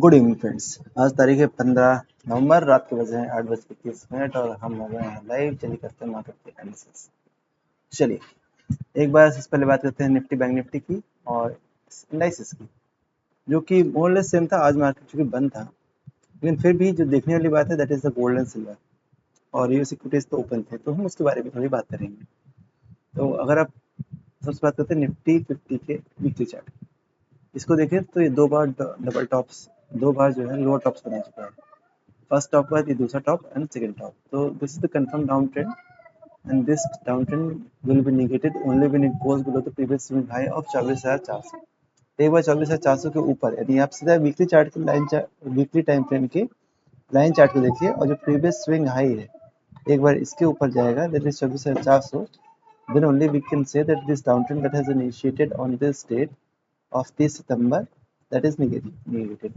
Good evening friends. आज तारीख है 15 नवंबर, रात के बजे हैं 8:30 और हम हो गए हैं लाइव। चलिए करते हैं मार्केट के एनालिसिस। चलिए एक बार इससे पहले बात करते हैं निफ्टी बैंक निफ्टी की और इंडाइसिस की, जो कि मोरलेस सेम था। आज मार्केट चूंकि बंद था, लेकिन फिर भी जो देखने वाली बात है that is the gold and silver, और यूएस इक्विटीज तो ओपन थे, तो हम उसके बारे में थोड़ी बात करेंगे। तो अगर आप सबसे बात करते हैं निफ्टी 50 के वीकली चार्ट, इसको देखें तो ये दो बार डबल टॉप्स, दो बार जो है लोअर टॉप्स बना चुका है। फर्स्ट टॉप का ये दूसरा टॉप एंड सेकंड टॉप, तो this is the confirm down trend, and this downtrend will be negated only when it goes below the previous swing high of 24,400। एक बार 24,400 के ऊपर, यानी आप सीधा वीकली चार्ट की लाइन, वीकली टाइम फ्रेम के line chart को देखिए, और जो प्रीवियस स्विंग हाई है एक बार इसके ऊपर जाएगा, that is 24,400, then only we can say that this downtrend that has initiated on this date of 30 September, that is negated.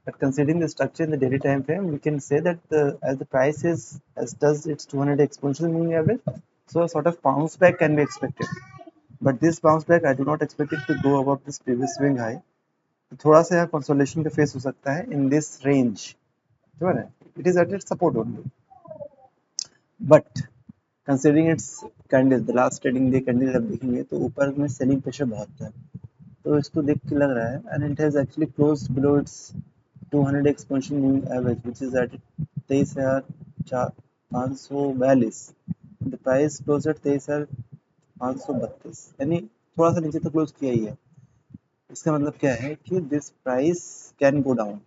But considering the structure in the daily time frame, we can say that as the price is as does its 200 exponential moving average, so a sort of bounce back can be expected. But this bounce back, I do not expect it to go above this previous swing high. तो थोड़ा सा यहाँ consolidation का face हो सकता है in this range, समझ रहे हैं? It is at it support only, but considering it's candle, the last trading day candle आप देखेंगे तो ऊपर में सेलिंग प्रेशर बहुत था, तो इसको देख के लग रहा है and it has actually closed below its 200 exponential moving average which is at 23,542। The price close at 23,532, यानी थोड़ा सा नीचे तो क्लोज किया ही है। इसका मतलब क्या है कि this price can go down,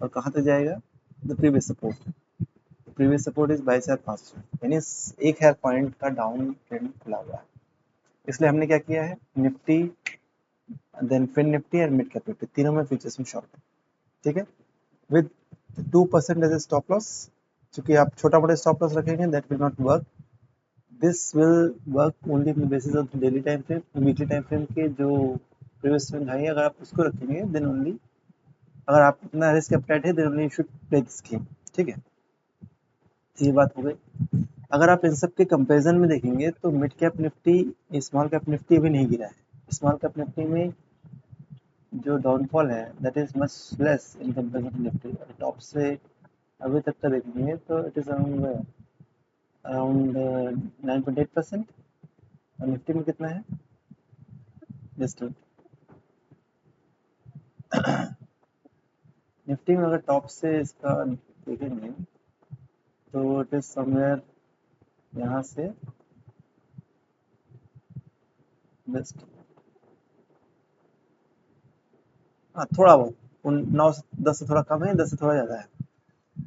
और कहाँ तक जाएगा? The previous support, previous support is 22,500, यानी एक हेयर पॉइंट का डाउन ट्रेंड खुला हुआ है। इसलिए हमने क्या किया है, निफ्टी देन फिन निफ्टी और मिड कैप निफ्टी तीनों में फ्यूचर्स में शॉर्ट है, ठीक है, with 2% as a stop loss. क्योंकि आप छोटा मोटा स्टॉप लॉस रखेंगे that will not work, this will work only on the basis of daily time frame, weekly time frame के जो प्रीवियस स्विंग हाई है, अगर आप उसको रखेंगे देन ओनली, अगर आप इतना रिस्क एपेटाइट है then only you should play this game, ठीक है। ये बात हो गई। अगर आप इन सब के कंपैरिजन में देखेंगे तो mid cap Nifty small cap Nifty अभी नहीं गिरा है। स्मॉल कैप निफ्टी में जो डाउनफॉल है that is much less in comparison to Nifty. Top से अभी तक का देखेंगे तो इट इज अराउंड 9.8%, और निफ्टी में कितना है, जस्ट निफ्टी में अगर टॉप से इसका देखेंगे तो इट इज समवेयर यहाँ से जस्ट, हाँ थोड़ा बहुत 9 10 से थोड़ा कम है, 10 से थोड़ा ज़्यादा है,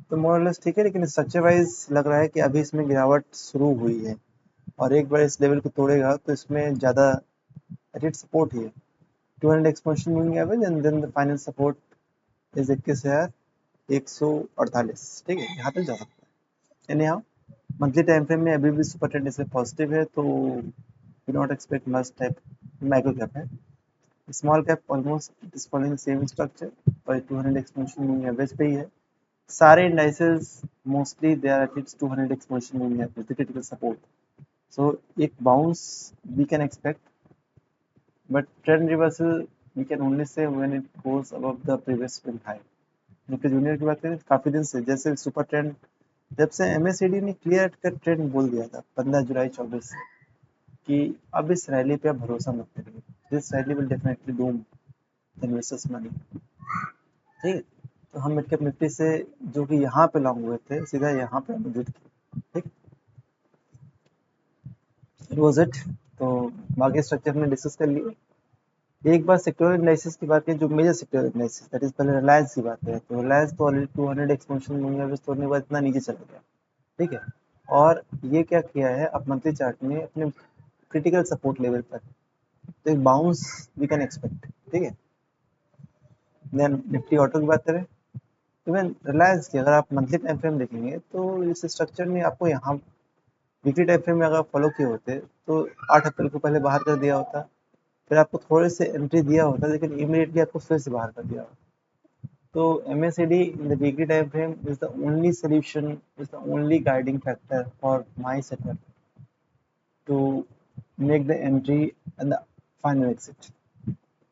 तो मोरलेस ठीक है। लेकिन स्ट्रक्चर वाइज लग रहा है कि अभी इसमें गिरावट शुरू हुई है, और एक बार इस लेवल को तोड़ेगा तो इसमें ज़्यादा एट सपोर्ट ही है 200 exponential moving average, and then the final support is 21,148, ठीक है, यहाँ तक जा सकता है। यानी यहाँ मंथली टाइम फ्रेम में अभी भी सुपर ट्रेंड इसमें पॉजिटिव है, तो do not expect much type micro cap है। Small cap almost it is following same structure, और 200 एक्सपोनेंशियल मूविंग एवरेज पे ही है। सारे indices mostly they are at its 200 exponential moving average, the critical support. So एक bounce we can expect, but trend reversal we can only say when it goes above the previous swing high. Nifty junior की बात करें काफी दिन से, जैसे super trend जब से एमएससीडी ने क्लियर कट ट्रेंड बोल दिया था 15 जुलाई 24 से कि अब इस रैली पे आप भरोसा मत करिए, this rally will definitely Doom investors money, ठीक है। तो हम मिड कैप निफ्टी से जो कि यहाँ पे लॉन्ग हुए थे सीधा यहाँ पे हम एग्जिट किए, ठीक, इट वाज इट। तो बाकी स्ट्रक्चर हमने डिस्कस कर लिए। एक बार सेक्टोरल एनालिसिस की बात करें, जो major sectoral analysis that is पहले रिलायंस की बात करें, तो रिलायंस तो ऑलरेडी 200 एक्सपोनेंशियल मूविंग एवरेज तोड़ने के बाद इतना नीचे चला गया, ठीक है, और ये क्या किया है अब मंथली चार्ट में अपने क्रिटिकल सपोर्ट लेवल पर, तो एक बाउंस वी कैन एक्सपेक्ट, ठीक है। देन निफ्टी ऑटो की बात करें, इवन रिलायंस की अगर आप मंथली टाइम फ्रेम देखेंगे तो इस स्ट्रक्चर में आपको यहाँ वीकली टाइम फ्रेम में अगर फॉलो किए होते तो 8 अप्रैल को पहले बाहर कर दिया होता, फिर आपको थोड़े से एंट्री दिया होता, लेकिन इमीडिएटली आपको फिर से बाहर कर दिया होता। तो MACD in the weekly time frame is the only solution, is the only guiding factor for my setup to make the entry and the final exit।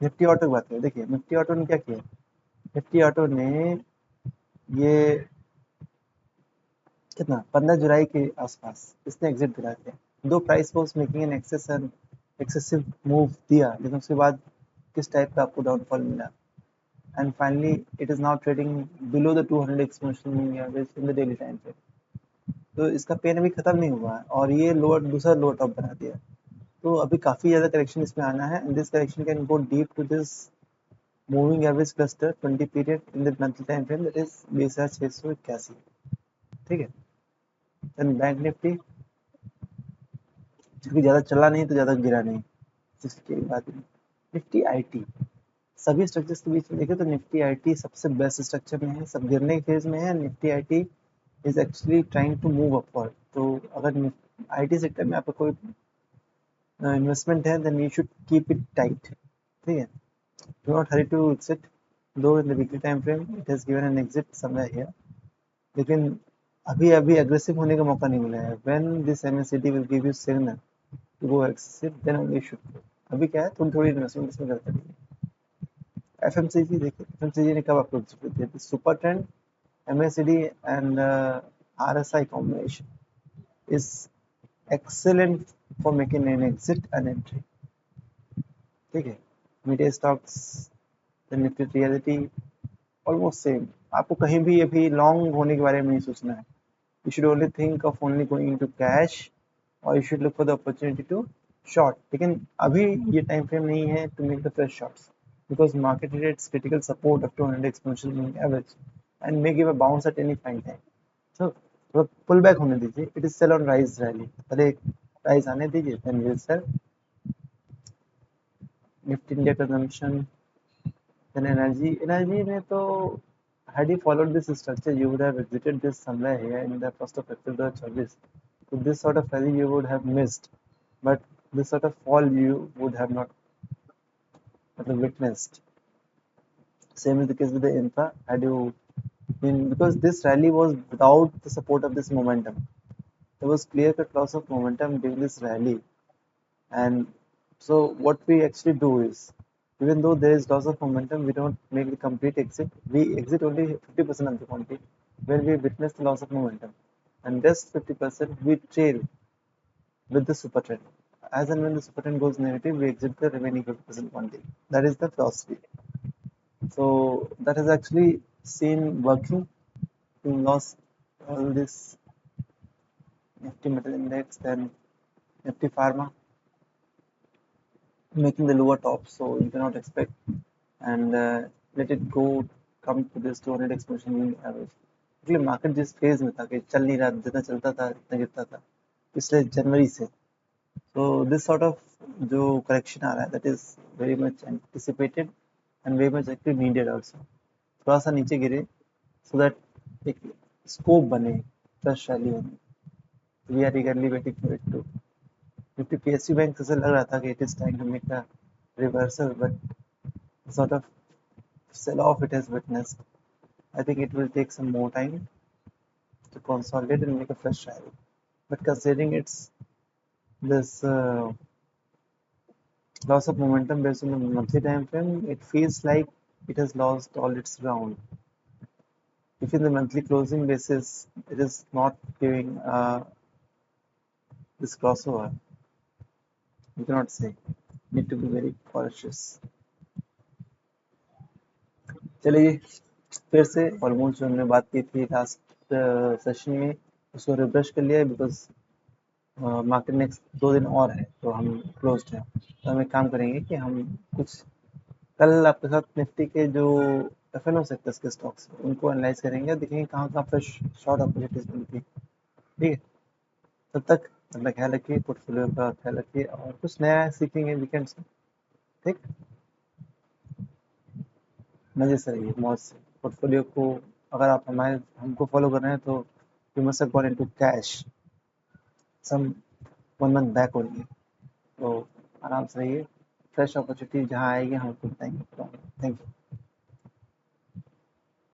Nifty auto की बात करें, देखिए निफ्टी ऑटो ने क्या किया, निफ्टी ऑटो ने ये कितना 15 जुलाई के आसपास इसने एग्जिट दिला दिया, दो price was making an excessive move दिया, लेकिन उसके बाद किस टाइप का आपको डाउनफॉल मिला, and finally it is now trading below the 200 exponential moving average in the daily time frame. तो इसका पेन अभी खत्म नहीं हुआ है और ये लोअर दूसरा लोअर टॉप बना दिया। तो अभी काफी ज्यादा करेक्शन इसमें आना है, and this correction can go deep to this moving average cluster 20 period in the monthly time frame, that is 20,681। ठीक है, देन बैंक निफ्टी क्योंकि ज्यादा चला नहीं तो ज्यादा गिरा नहीं, जिसकी बात नहीं। निफ्टी आईटी सभी स्ट्रक्चर्स के बीच में देखें तो निफ्टी आईटी सबसे बेस्ट स्ट्रक्चर में है, सब गिरने के फेज में है। Nifty IT is actually trying to move upward. तो अगर आईटी सेक्टर में आपका कोई इन्वेस्टमेंट है, then you should keep it tight. ठीक है, do not hurry to exit, though in the weekly time frame it has given an exit somewhere here, लेकिन अभी अभी एग्रेसिव होने का मौका नहीं मिला है। When this MSCD will give you signal to go exit, then only should. अभी क्या है, थोड़ी थोड़ी इन्वेस्टमेंट इसमें करते रहिए। एफएमसीजी देखिए, एफएमसीजी ने कब आपको एग्जिट दिया, super trend MACD and RSI combination is excellent for making an exit and entry। ठीक है, media stocks, Nifty reality almost same. आपको कहीं भी अभी लॉन्ग होने के बारे में नहीं सोचना है, you should only think of only going to cash, और you should look for the opportunity to short. लेकिन अभी ये टाइम फ्रेम नहीं है to make the fresh shorts, because market hits critical support of 200 exponential moving average and may give a bounce at any fine time। तो पुल back होने दीजिए, it is sell on rise rally, पहले rise आने दीजिए, then will sell. Nifty India consumption, then energy में तो had you followed this structure you would have exited this somewhere here in the 1st of April 2024। so this sort of rally you would have missed, but this sort of fall you would have not witnessed। same is the case with the infra, had you been, because this rally was without the support of this momentum, there was clear cut loss of momentum during this rally। And so what we actually do is, even though there is loss of momentum, we don't make the complete exit, we exit only 50% of the quantity where we witness the loss of momentum, and this 50% we trail with the super trend. As and when the super trend goes negative, we exit the remaining 50% quantity. That is the philosophy. So that has actually seen working to loss all this Nifty Metal Index, then Nifty Pharma making the lower top, so you cannot expect, and let it go come to this 200 exponential moving average। इसलिए market जिस phase में था कि चल नहीं रहा, जितना चलता था इतना गिरता था पिछले जनवरी से, तो दिस सॉर्ट ऑफ जो करेक्शन आ रहा है that is very much anticipated and very much actually needed also. थोड़ा सा नीचे गिरे सो दैट एक स्कोप बने फ्रेश रैली होने, we are eagerly waiting for it too. क्योंकि PSU बैंक से लग रहा था कि it is time to make a reversal, but sort of sell off it has witnessed, I think it will take some more time to consolidate and make a fresh rally. But considering its this loss of momentum based on the monthly time frame, it feels like it has lost all its ground. If in the monthly closing basis it is not giving this crossover, you cannot say, need to be very cautious। चलिए फिर से almost जो हमने बात की थी last session में उसको रिफ्रेश कर लिया है, बिकॉज मार्केट नेक्स्ट 2 दिन और है तो हम क्लोज्ड हैं। तो हम एक काम करेंगे कि हम कुछ कल आपके साथ निफ्टी के जो FNO सेक्टर्स के स्टॉक्स उनको एनालाइज करेंगे, देखेंगे कहाँ कहाँ फ्रेश शॉर्ट अपॉर्चुनिटीज मिलती है। ठीक है, तब तक अपना ख्याल रखिए, पोर्टफोलियो का ख्याल रखिए, और कुछ नया सीखेंगे वीकेंड से। ठीक, मजे से रहिए, मौज से। पोर्टफोलियो को अगर आप हमको फॉलो कर रहे हैं तो you must have got into cash some 1 month back only. तो आराम से रहिए, फ्रेश अपॉर्चुनिटी जहाँ आएगी हम आपको बताएंगे। Thank you.